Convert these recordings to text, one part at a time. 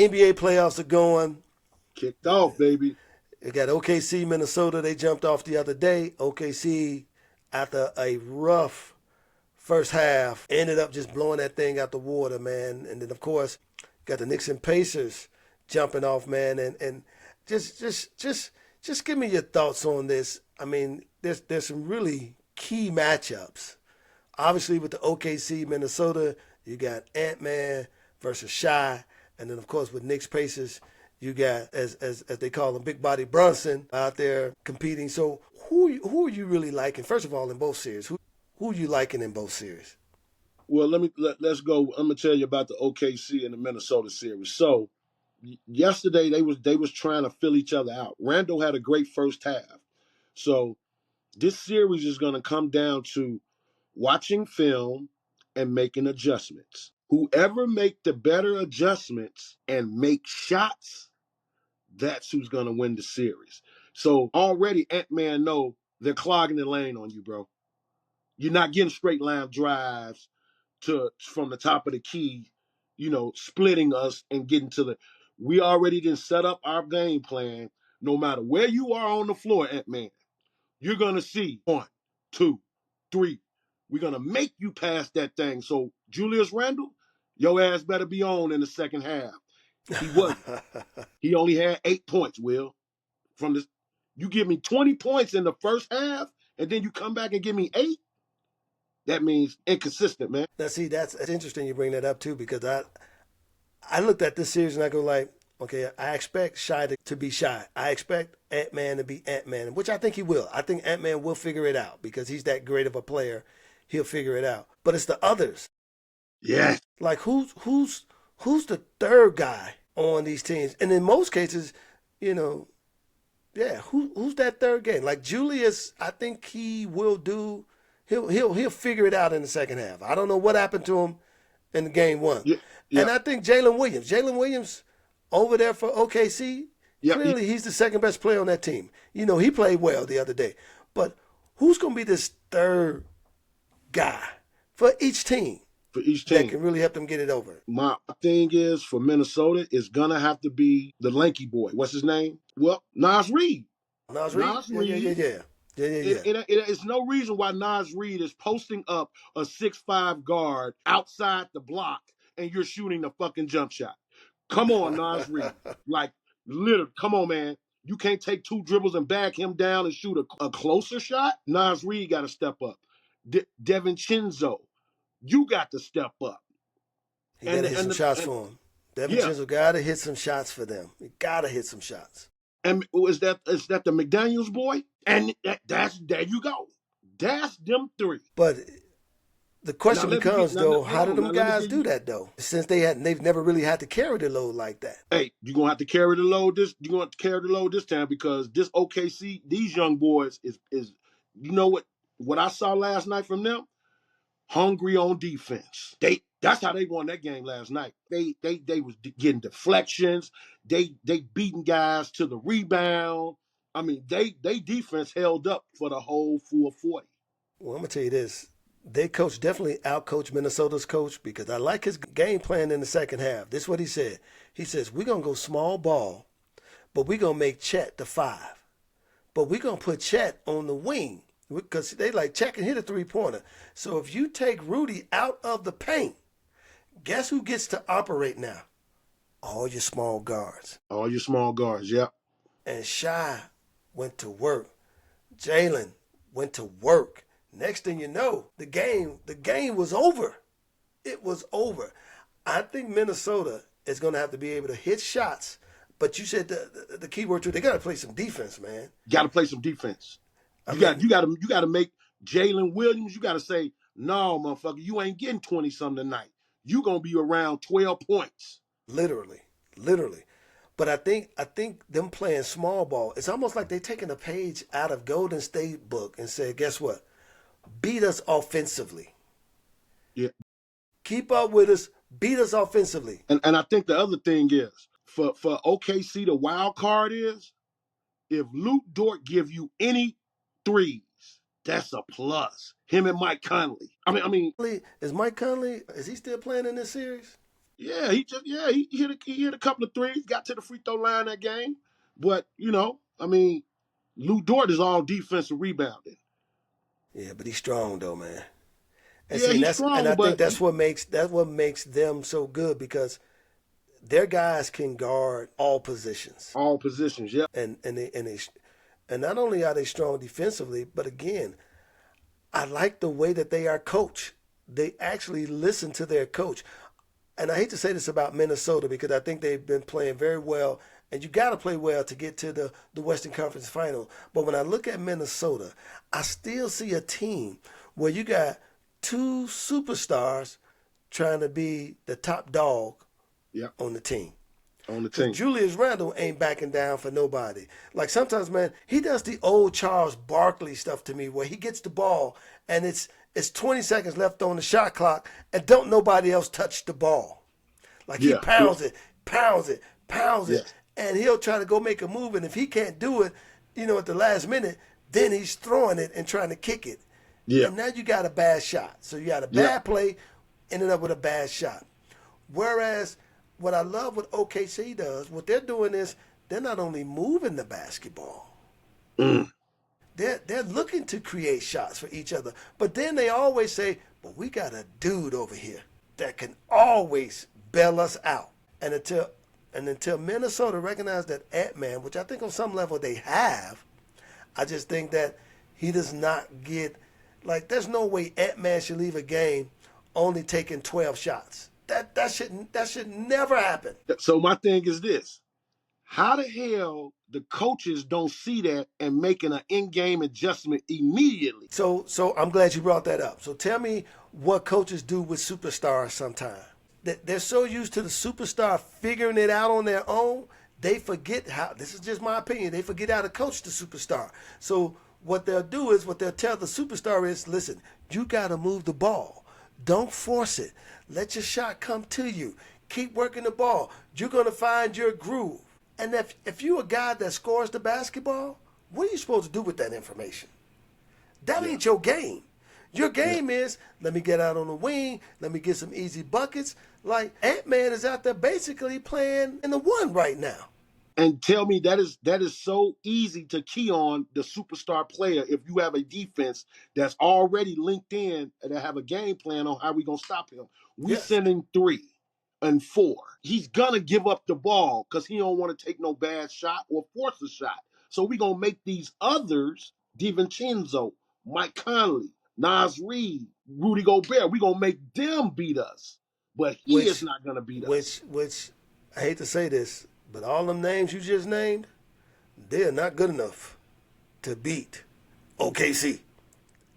NBA playoffs are going. Kicked off, baby. You got OKC, Minnesota. They jumped off the other day. OKC, after a rough first half, ended up just blowing that thing out the water, man. And then, of course, got the Knicks and Pacers jumping off, man. And just give me your thoughts on this. I mean, there's some really key matchups. Obviously, with the OKC, Minnesota, you got Ant-Man versus Shy. And then, of course, with Knicks Pacers, you got, as they call him, Big Body Brunson out there competing. So who are you really liking? First of all, in both series, who are you liking in both series? Well, let's go. I'm gonna tell you about the OKC and the Minnesota series. So yesterday they was trying to fill each other out. Randall had a great first half. So this series is gonna come down to watching film and making adjustments. Whoever make the better adjustments and make shots, that's who's gonna win the series. So already Ant-Man know they're clogging the lane on you, bro. You're not getting straight line drives to from the top of the key, splitting us and getting to the. We already didn't set up our game plan. No matter where you are on the floor, Ant-Man, you're gonna see one, two, three. We're gonna make you pass that thing. So Julius Randle, your ass better be on in the second half. He wasn't. He only had 8 points, Will. From this, you give me 20 points in the first half, and then you come back and give me 8. That means inconsistent, man. Now, see, that's interesting you bring that up, too, because I looked at this series and I go like, okay, I expect Shy to be Shy. I expect Ant-Man to be Ant-Man, which I think he will. I think Ant-Man will figure it out because he's that great of a player. He'll figure it out. But it's the others. Yes. Like who's the third guy on these teams? And in most cases, you know, yeah, who's that third guy? Like Julius, I think he will do. He'll figure it out in the second half. I don't know what happened to him in the game one. Yeah. And Yeah. I think Jalen Williams over there for OKC, Yeah. clearly he's the second best player on that team. You know, he played well the other day. But who's going to be this third guy for each team For each that team. can really help them get it over? My thing is for Minnesota, it's gonna have to be the lanky boy. What's his name? Well, Nas Reed. Nas Reed? Nas Yeah, yeah, yeah, Reed. yeah. Yeah, yeah, yeah. It's no reason why Nas Reed is posting up a 6'5" guard outside the block and you're shooting the fucking jump shot. Come on, Nas Reed. Like, literally, come on, man. You can't take 2 dribbles and back him down and shoot a closer shot? Nas Reed got to step up. Devin Chinzo, you got to step up. He got to hit some shots And for him. Devin yeah, Chisel got to hit some shots for them. He got to hit some shots. and is that the McDaniels boy? And that's there you go. That's them 3. But the Now question let me get becomes, now, though, hold how do on. them Now let me guys give do you. that, though? Since they've never really had to carry the load like that. Hey, you're gonna have to carry the load this. You're gonna have to carry the load this time because this OKC, these young boys is you know what I saw last night from them? Hungry on defense. That's how they won that game last night. They was getting deflections. They beating guys to the rebound. I mean, they defense held up for the whole full 40. Well, I'm going to tell you this. Their coach definitely outcoached Minnesota's coach because I like his game plan in the second half. This is what he said. He says, we're going to go small ball, but we're going to make Chet the 5. But we're going to put Chet on the wing because they like Chet can hit a three-pointer. So if you take Rudy out of the paint, guess who gets to operate now? All your small guards. All your small guards, yep. And Shy went to work. Jalen went to work. Next thing you know, the game was over. It was over. I think Minnesota is going to have to be able to hit shots. But you said the key word too. They got to play some defense, man. Got to play some defense. I You got mean, you got to make Jalen Williams. You got to say, no, motherfucker, you ain't getting 20 something tonight. You gonna be around 12 points. literally, literally. But I think them playing small ball. It's almost like they taking a page out of Golden State book and said, guess what? Beat us offensively. Yeah, Keep up with us. Beat us offensively. and I think the other thing is for OKC, the wild card is if Luke Dort give you any threes, that's a plus. Him and Mike Conley. I mean, Is Mike Conley, is he still playing in this series? Yeah, he hit a couple of threes, got to the free throw line that game. But, I mean, Lou Dort is all defensive rebounding. Yeah, but he's strong though, man. And Yeah, see, he's and strong, I think but that's what makes them so good because their guys can guard all positions. all positions, yeah. And not only are they strong defensively, but again, I like the way that they are coached. They actually listen to their coach. And I hate to say this about Minnesota because I think they've been playing very well. And you got to play well to get to the Western Conference Final. But when I look at Minnesota, I still see a team where you got two superstars trying to be the top dog Yeah, on the team. on the Because team. Julius Randle ain't backing down for nobody. Like sometimes, man, he does the old Charles Barkley stuff to me where he gets the ball and it's 20 seconds left on the shot clock and don't nobody else touch the ball. Like he Yeah, pounds it, pounds it, pounds yeah, it, and he'll try to go make a move. And if he can't do it, at the last minute, then he's throwing it and trying to kick it. yeah, And now you got a bad shot. So you got a yeah. bad play, ended up with a bad shot. Whereas what I love what OKC does, what they're doing is they're not only moving the basketball, Mm. they're looking to create shots for each other. But then they always say, but we got a dude over here that can always bail us out. And until Minnesota recognize that Ant-Man, which I think on some level they have, I just think that he does not get, like, there's no way Ant-Man should leave a game only taking 12 shots. That should never happen. So my thing is this. How the hell the coaches don't see that and making an in-game adjustment immediately? So I'm glad you brought that up. So tell me what coaches do with superstars sometimes. They're so used to the superstar figuring it out on their own, they forget how, this is just my opinion, they forget how to coach the superstar. So what they'll do is, what they'll tell the superstar is, listen, you got to move the ball. Don't force it. Let your shot come to you. Keep working the ball. You're going to find your groove. And if you're a guy that scores the basketball, what are you supposed to do with that information? That ain't your game. Your game is, let me get out on the wing, let me get some easy buckets. Like, Ant-Man is out there basically playing in the one right now. And tell me that is so easy to key on the superstar player if you have a defense that's already linked in and have a game plan on how we gonna stop him. We Yes. send him 3 and 4. He's gonna give up the ball because he don't want to take no bad shot or force a shot. So we gonna make these others, DiVincenzo, Mike Conley, Nas Reed, Rudy Gobert, we gonna make them beat us. But he is Which, not gonna beat us. which, I hate to say this, but all them names you just named, they're not good enough to beat OKC.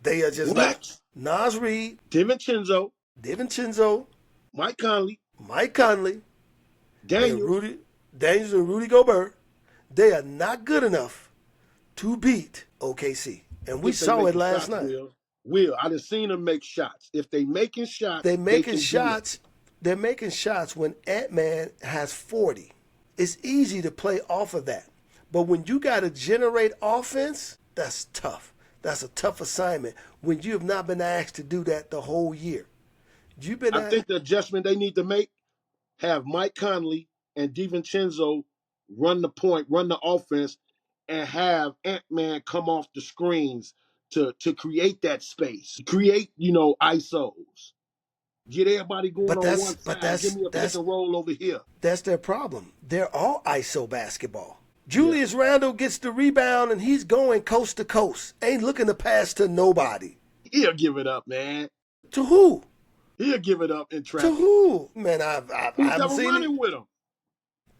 They are just not. What? Nas Reed, DiVincenzo, DiVincenzo, Mike Conley, Mike Conley, and Daniels. Rudy Daniels and Rudy Gobert, they are not good enough to beat OKC. And we If they saw it making last shots, night. Will, I done seen them make shots. If they making shots, They they making can do it. shots. They're making shots when Ant-Man has 40. It's easy to play off of that. But when you got to generate offense, that's tough. That's a tough assignment when you have not been asked to do that the whole year. You've been I asked, think the adjustment they need to make, have Mike Conley and DiVincenzo run the point, run the offense, and have Ant-Man come off the screens to create that space. Create, ISOs. Get everybody going but on that's one but side. Give that's me a pick that's and roll over here. that's their problem. They're all ISO basketball. Yeah. Julius Randle gets the rebound and he's going coast to coast. Ain't looking to pass to nobody. He'll give it up, man. To who? He'll give it up in To traffic. who? Man, I Who's haven't ever seen it. running with him?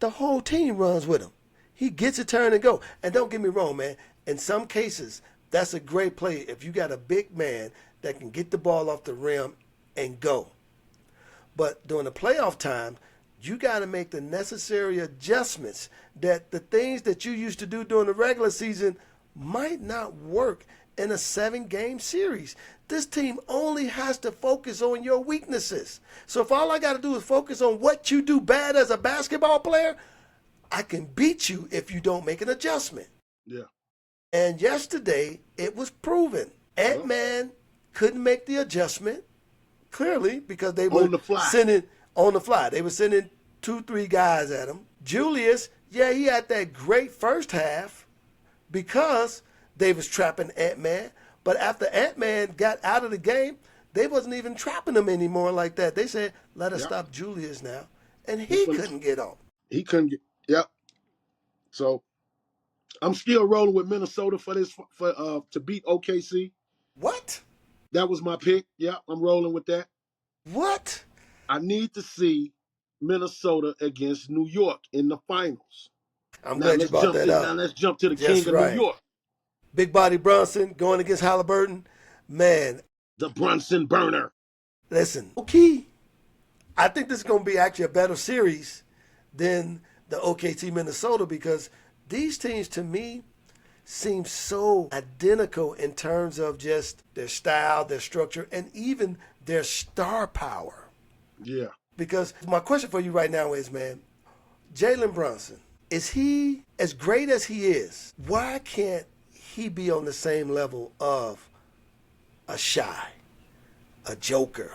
The whole team runs with him. He gets a turn and go. And don't get me wrong, man. In some cases, that's a great play if you got a big man that can get the ball off the rim and go. But during the playoff time, you got to make the necessary adjustments that the things that you used to do during the regular season might not work in a 7-game series. This team only has to focus on your weaknesses. So if all I got to do is focus on what you do bad as a basketball player, I can beat you if you don't make an adjustment. Yeah. And yesterday, it was proven. Ant-Man couldn't make the adjustment, clearly, because they were On the fly. sending on the fly. They were sending 2, 3 guys at him. Julius, yeah, he had that great first half because they was trapping Ant-Man. But after Ant-Man got out of the game, they wasn't even trapping him anymore like that. They said, let us Yep. stop Julius now. And he couldn't get on. He couldn't get. Yep. So I'm still rolling with Minnesota for this to beat OKC. What? That was my pick. Yep, I'm rolling with that. What? I need to see Minnesota against New York in the finals. I'm Now glad you let's brought jump. that Now up. let's jump to the Just king of New right. York, Big body Brunson going against Halliburton. Man, the Brunson burner. listen, okay. I think this is going to be actually a better series than the OKC Minnesota because these teams to me seem so identical in terms of just their style, their structure, and even their star power. Yeah. Because my question for you right now is, man, Jalen Brunson, is he as great as he is? Why can't he be on the same level of a Shy, a Joker,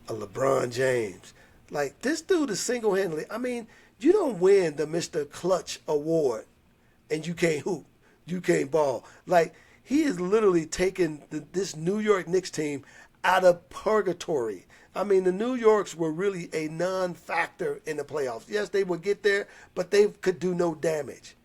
a LeBron James? Like, this dude is single-handedly, I mean, you don't win the Mr. Clutch award and you can't hoop, you can't ball. Like, he is literally taking this New York Knicks team out of purgatory. I mean, the New Yorks were really a non-factor in the playoffs. Yes, they would get there, but they could do no damage.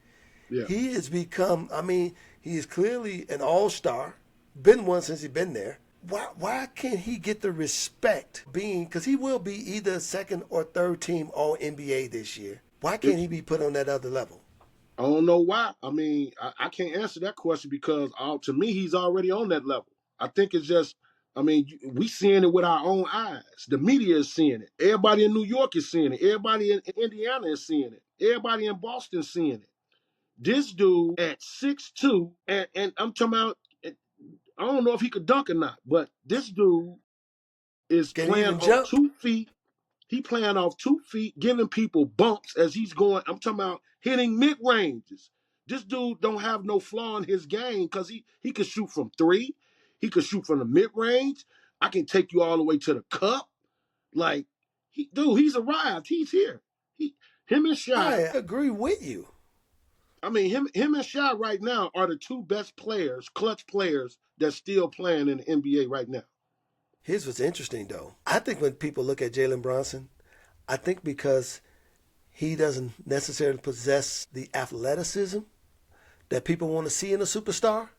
Yeah. He has become, I mean, he is clearly an all-star, been one since he's been there. Why can't he get the respect being, because he will be either second or third team All NBA this year. Why can't he be put on that other level? I don't know why. I mean, I can't answer that question because to me, he's already on that level. I think it's just, I mean, we seeing it with our own eyes. The media is seeing it. Everybody in New York is seeing it. Everybody in Indiana is seeing it. Everybody in Boston is seeing it. This dude at 6'2", and I'm talking about, I don't know if he could dunk or not, but this dude is Can he playing even off jump? 2 feet. He playing off 2 feet, giving people bumps as he's going. I'm talking about hitting mid ranges. This dude don't have no flaw in his game because he could shoot from 3. He could shoot from the mid range. I can take you all the way to the cup. Like, he's arrived. He's here. Him and I Shy. agree with you. I mean, him and Shy right now are the 2 best players, clutch players that's still playing in the NBA right now. Here's what's interesting, though. I think when people look at Jalen Brunson, I think because he doesn't necessarily possess the athleticism that people want to see in a superstar.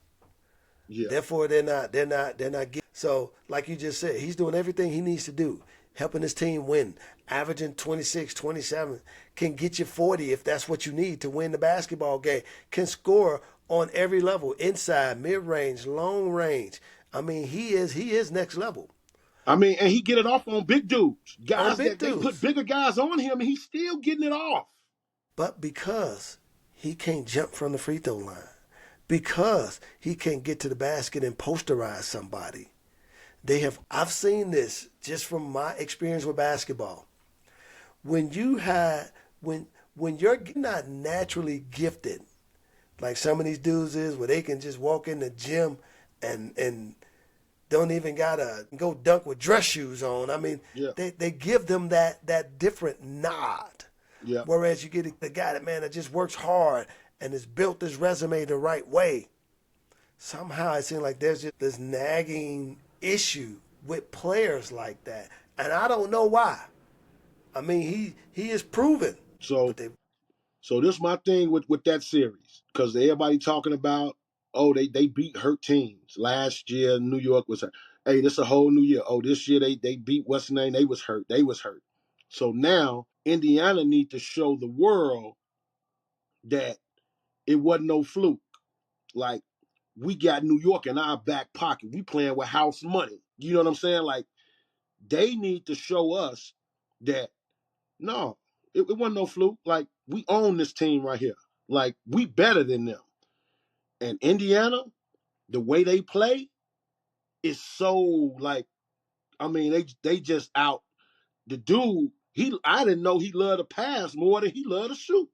Yeah. Therefore, they're not getting. So, like you just said, he's doing everything he needs to do, helping his team win, averaging 26, 27, can get you 40 if that's what you need to win the basketball game, can score on every level, inside, mid-range, long range. I mean, he is next level. I mean, and he get it off on big dudes, On guys big that they put dudes. bigger guys on him, and he's still getting it off. But because he can't jump from the free throw line, because he can't get to the basket and posterize somebody, I've seen this just from my experience with basketball. When you're not naturally gifted, like some of these dudes is, where they can just walk in the gym and don't even gotta go dunk with dress shoes on. I mean, Yeah. they give them that different nod. Yeah. Whereas you get the guy that just works hard and has built his resume the right way. Somehow it seems like there's just this nagging issue with players like that, and I don't know why. I mean, he is proven. So this is my thing with that series, because everybody talking about, oh, they beat hurt teams last year. New York was hurt. Hey, this is a whole new year. Oh, this year they beat what's the name? They was hurt. So now Indiana need to show the world that it wasn't no fluke. Like, we got New York in our back pocket. We playing with house money. You know what I'm saying? Like, they need to show us that no, it wasn't no fluke. Like, we own this team right here. Like, we better than them. And Indiana, the way they play is so, like, I mean, they just out. The dude, I didn't know he loved to pass more than he loved to shoot.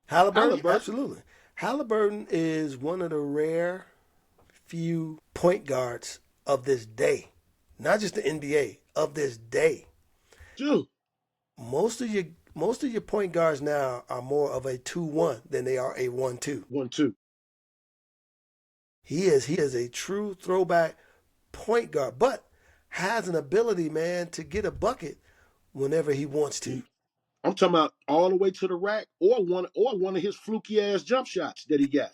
Halliburton, Halliburton. absolutely. Halliburton is one of the rare few point guards of this day, not just the NBA, of this day. Dude. most of your point guards now are more of a 2-1 than they are a 1-2. 1-2. He is a true throwback point guard, but has an ability, man, to get a bucket whenever he wants to. I'm talking about all the way to the rack, or one of his fluky ass jump shots that he got.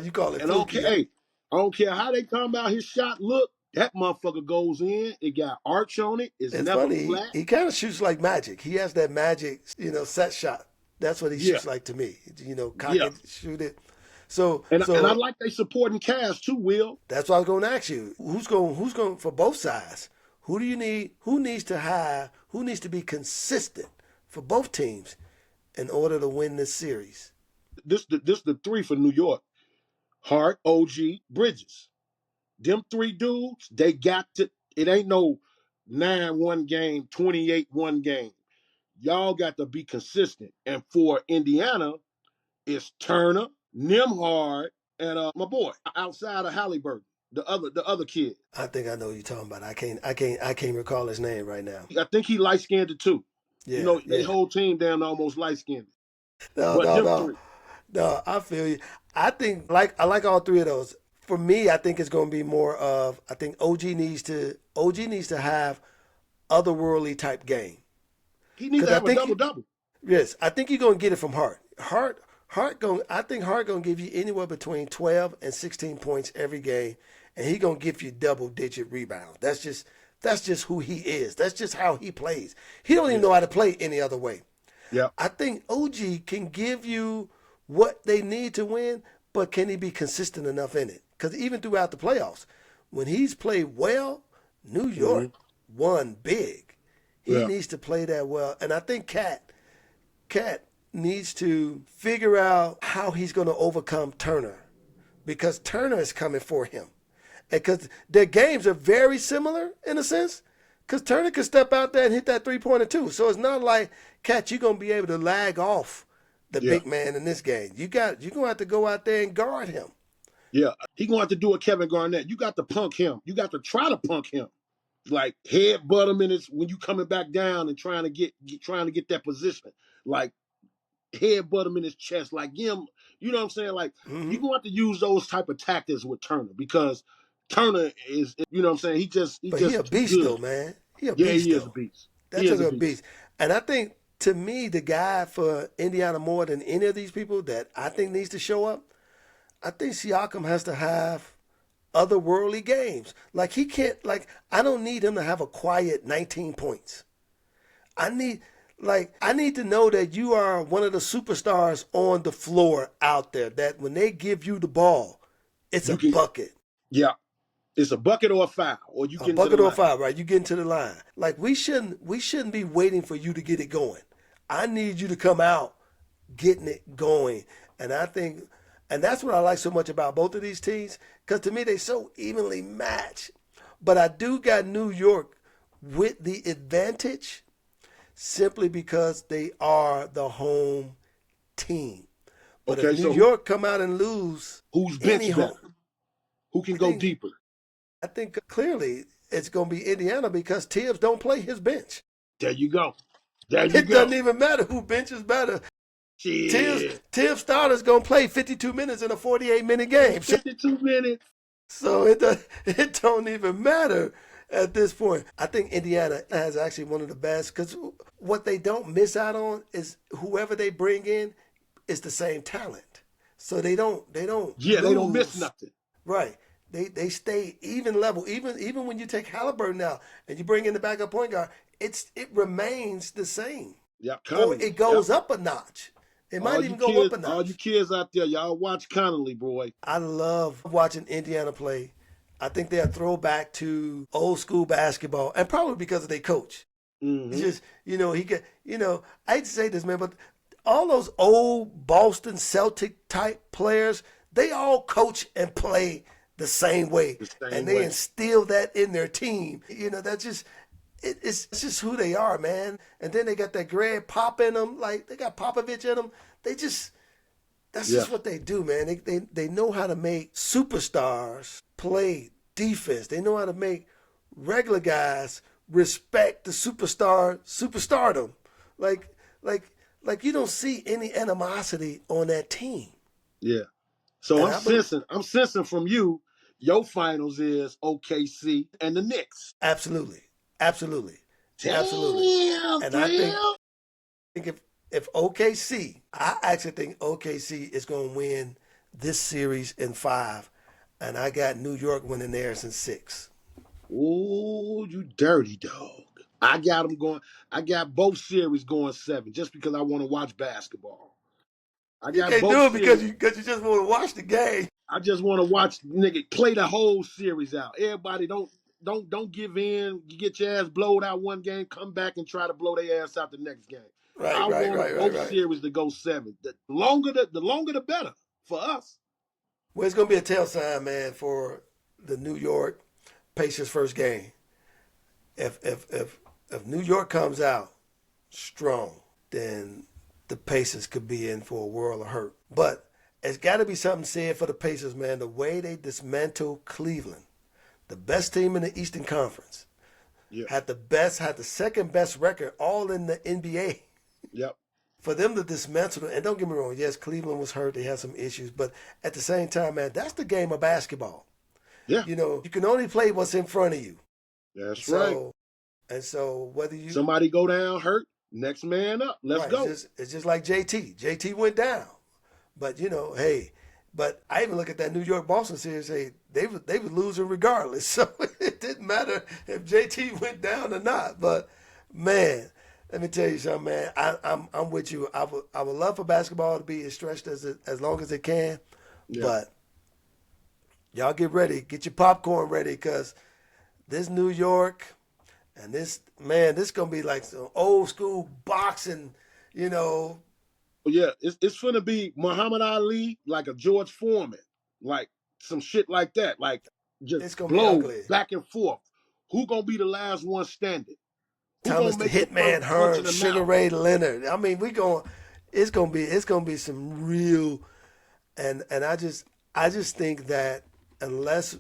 You call it And I don't fluky. care. Hey, I don't care how they come about his shot. Look, that motherfucker goes in. It got arch on it. It's It's never funny. flat. He kind of shoots like magic. He has that magic, set shot. That's what he Yeah, shoots like to me. Cock yeah. it, shoot it. So, And I so like they supporting Cavs too, Will. that's what I was going to ask you. Who's going for both sides? Who do you need? Who needs to hire? Who needs to be consistent for both teams in order to win this series? This the three for New York. Hart, OG, Bridges. Them three dudes, they got to. It ain't no 9-1 game, 28-1 game. Y'all got to be consistent. And for Indiana, it's Turner, Nimhard, and my boy outside of Halliburton, the other kid. I think I know what you're talking about. I can't recall his name right now. I think he light skinned too. Yeah, They yeah. whole team down almost light skinned. No, But no, them no, three, no. I feel you. I like all three of those. For me, I think it's going to be more of. I think OG needs to have otherworldly type game. he needs Because to I have a think double double. yes, I think you're gonna get it from Hart. I think Hart gonna give you anywhere between 12 and 16 points every game, and he gonna give you double digit rebounds. That's just who he is. That's just how he plays. He don't even Yeah, know how to play any other way. yeah, I think OG can give you what they need to win, but can he be consistent enough in it? Because even throughout the playoffs, when he's played well, New hmm York won big. He yeah, needs to play that well, and I think Cat needs to figure out how he's going to overcome Turner because Turner is coming for him. And because their games are very similar in a sense, because Turner can step out there and hit that 3-pointer too. So it's not like, Cat, you're going to be able to lag off the yeah, big man in this game. You're going to have to go out there and guard him. yeah. He gonna have to do a Kevin Garnett. You got to punk him. You got to try to punk him. Like headbutt him in his when you coming back down and trying to get that position. Like headbutt him in his chest, like him. You know what I'm saying? Like Hmm. you gonna have to use those type of tactics with Turner because Turner is, you know what I'm saying? He But he a just too beast, good. though, man. He a Yeah, beast, he is a though. beast. He That's is a a beast. beast. And I think, to me, the guy for Indiana more than any of these people that I think needs to show up, I think Siakam has to have otherworldly games. Like he can't I don't need him to have a quiet 19 points. I need I need to know that you are one of the superstars on the floor out there that when they give you the ball, it's a You can, bucket. yeah, it's a bucket or a foul, or you A get into the bucket or a line. foul, right? You get into the line. Like we shouldn't be waiting for you to get it going. I need you to come out getting it going. And I think, and that's what I like so much about both of these teams, because to me they so evenly matched. But I do got New York with the advantage simply because they are the home team. But if Okay, New so York come out and lose who's any bench better? home, Who can I go think deeper? I think clearly it's going to be Indiana because Tibbs don't play his bench. There you go. There you It doesn't go. even matter who benches better. Tibbs Shit. Tibbs starter's going to play 52 minutes in a 48-minute game. 52 minutes. So it don't even matter at this point. I think Indiana has actually one of the best because what they don't miss out on is whoever they bring in is the same talent. So they don't Yeah, they don't miss lose. nothing. Right. They stay even level. Even when you take Halliburton out and you bring in the backup point guard, it remains the same. Yep, Or Connolly. it Yep. goes up a notch. It might even go up a All you notch. kids out there, y'all watch Connolly, boy. I love watching Indiana play. I think they're a throwback to old school basketball, and probably because of their coach. It's Mm-hmm. just, he get, I hate to say this, man, but all those old Boston Celtic type players, they all coach and play the same way, The and same they way. instill that in their team. That's just. It's just who they are, man. And then they got that Greg Pop in them, like they got Popovich in them. That's Yeah. just what they do, man. They know how to make superstars play defense. They know how to make regular guys respect the superstardom Like, like, like you don't see any animosity on that team. Yeah. So And I'm I believe sensing from you, your finals is OKC and the Knicks. absolutely, absolutely, absolutely. Damn, And I damn. think if OKC, I actually think OKC is going to win this series in 5, and I got New York winning theirs in 6. Oh, you dirty dog. I got them going. I got both series going 7 just because I want to watch basketball. I You got can't both do it because series. you just want to watch the game. I just want to watch nigga play the whole series out. Everybody don't give in. You get your ass blowed out one game, come back and try to blow their ass out the next game. Right, I right, want right, right, both right. series to go 7. The longer the better for us. Well, it's going to be a tell sign, man, for the New York Pacers first game. If New York comes out strong, then the Pacers could be in for a world of hurt. But it's got to be something said for the Pacers, man. The way they dismantled Cleveland, the best team in the Eastern Conference, Yeah. had the second best record all in the NBA. Yep. For them to dismantle it, and don't get me wrong, yes, Cleveland was hurt, they had some issues, but at the same time, man, that's the game of basketball. Yeah. You can only play what's in front of you. That's right. So whether you Somebody go down hurt, next man up. Let's right, go. it's just like JT. JT went down, but hey, but I even look at that New York Boston series. Hey, they were losing regardless, so it didn't matter if JT went down or not. But man, let me tell you something, man. I'm with you. I would love for basketball to be as stretched as long as it can, Yeah. but y'all get ready, get your popcorn ready, because this New York. And this gonna be like some old school boxing, Yeah, it's gonna be Muhammad Ali, like a George Foreman, like some shit like that, like just it's gonna be blows ugly. back and forth. Who gonna be the last one standing? Who Thomas gonna the make the first Hitman punch in Hearns, the Sugar mouth? Ray Leonard. I mean, it's gonna be some real, and I just think that unless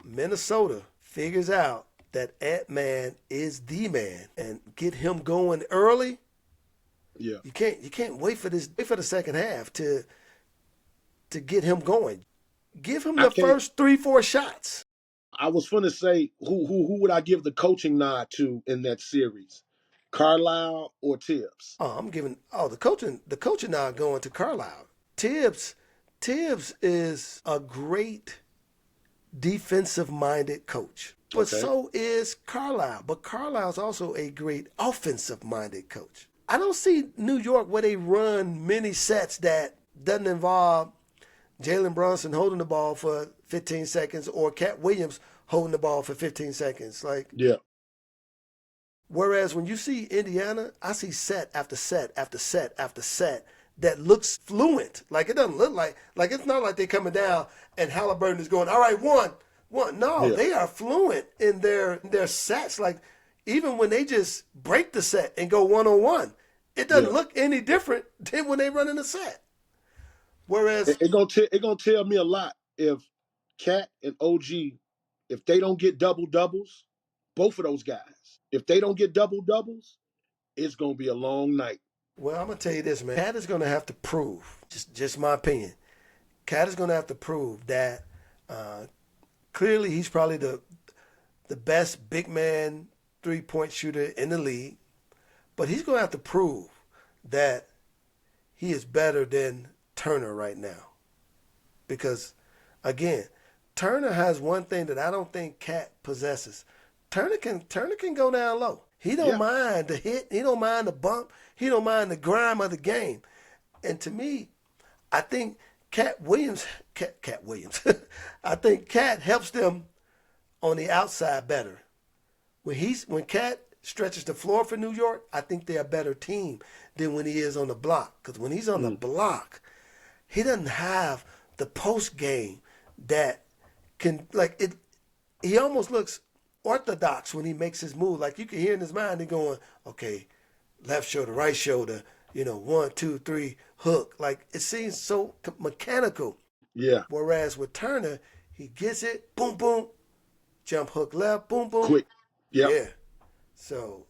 Minnesota figures out that Ant-Man is the man and get him going early, Yeah, you can't wait for the second half to get him going. Give him I the can't. first 3-4 shots. I was gonna say who would I give the coaching nod to in that series, Carlisle or Tibbs? Oh, I'm giving the coaching now going to Carlisle. Tibbs Tibbs is a great defensive minded coach. But Okay, so is Carlisle. But Carlisle's also a great offensive minded coach. I don't see New York where they run many sets that doesn't involve Jalen Brunson holding the ball for 15 seconds or Cat Williams holding the ball for 15 seconds. yeah, Whereas when you see Indiana, I see set after set after set after set that looks fluent. Like it doesn't look like it's not like they're coming down and Halliburton is going, all right, one. No, yeah, they are fluent in their sets. Like even when they just break the set and go 1-on-1, it doesn't yeah. look any different than when they run in the set. Whereas, It gonna tell me a lot if Cat and OG, if they don't get double doubles, both of those guys, if they don't get double doubles, it's gonna be a long night. well, I'm gonna tell you this, man. Cat is gonna have to prove, just my opinion. Cat is gonna have to prove that clearly he's probably the best big man 3-point shooter in the league, but he's gonna have to prove that he is better than Turner right now. Because again, Turner has one thing that I don't think Cat possesses. Turner can go down low. He don't Yeah, mind the hit. He don't mind the bump. He don't mind the grime of the game. And to me, I think Cat Williams. I think Cat helps them on the outside better. When Cat stretches the floor for New York, I think they're a better team than when he is on the block. Because when he's on the block, he doesn't have the post game that can like it. He almost looks orthodox when he makes his move. Like you can hear in his mind, he going, okay, left shoulder, right shoulder, 1, 2, 3, hook. Like it seems so mechanical. yeah, Whereas with Turner, he gets it, boom, boom, jump hook left, boom, boom, quick. Yep. yeah. So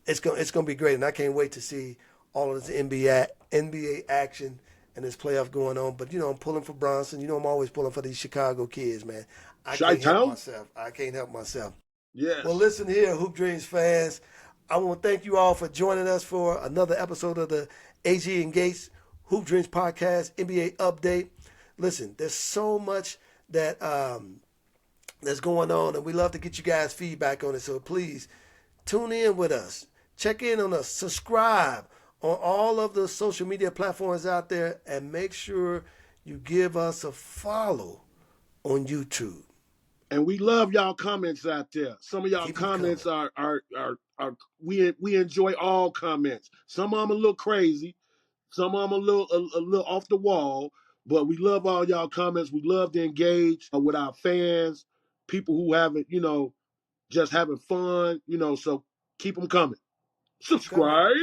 it's gonna be great, and I can't wait to see all of this NBA action and this playoff going on. But I'm pulling for Brunson. I'm always pulling for these Chicago kids, man. I can't help Chi-town? myself. I can't help myself. Well, Yes. listen here, Hoop Dreams fans. I want to thank you all for joining us for another episode of the Agee and Gates Hoop Dreams podcast NBA update. Listen, there's so much that that's going on, and we love to get you guys feedback on it. So please tune in with us, check in on us, subscribe on all of the social media platforms out there, and make sure you give us a follow on YouTube. And we love y'all comments out there. Some of y'all Keep them coming. comments are we enjoy all comments. Some of them a little crazy, some of them a little off the wall, but we love all y'all comments. We love to engage with our fans, people who haven't, just having fun, so keep them coming. Keep coming. Subscribe.